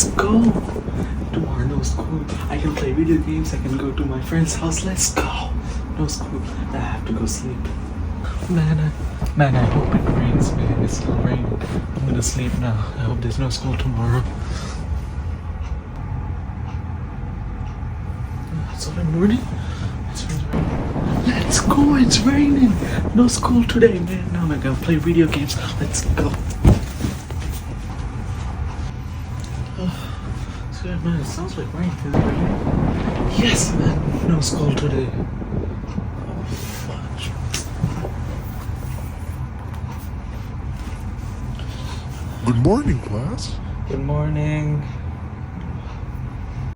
let's go. Tomorrow, no school. I can play video games. I can go to my friend's house. Let's go. No school. I have to go sleep. Man, I hope it rains, man. It's still raining. I'm gonna sleep now. I hope there's no school tomorrow. It's already morning. It's raining. Let's go. It's raining. No school today, man. Now I'm gonna play video games. Let's go. Man, it sounds like rain. Is it raining? Yes, man. No school today. Oh, fudge. Good morning, class. Good morning.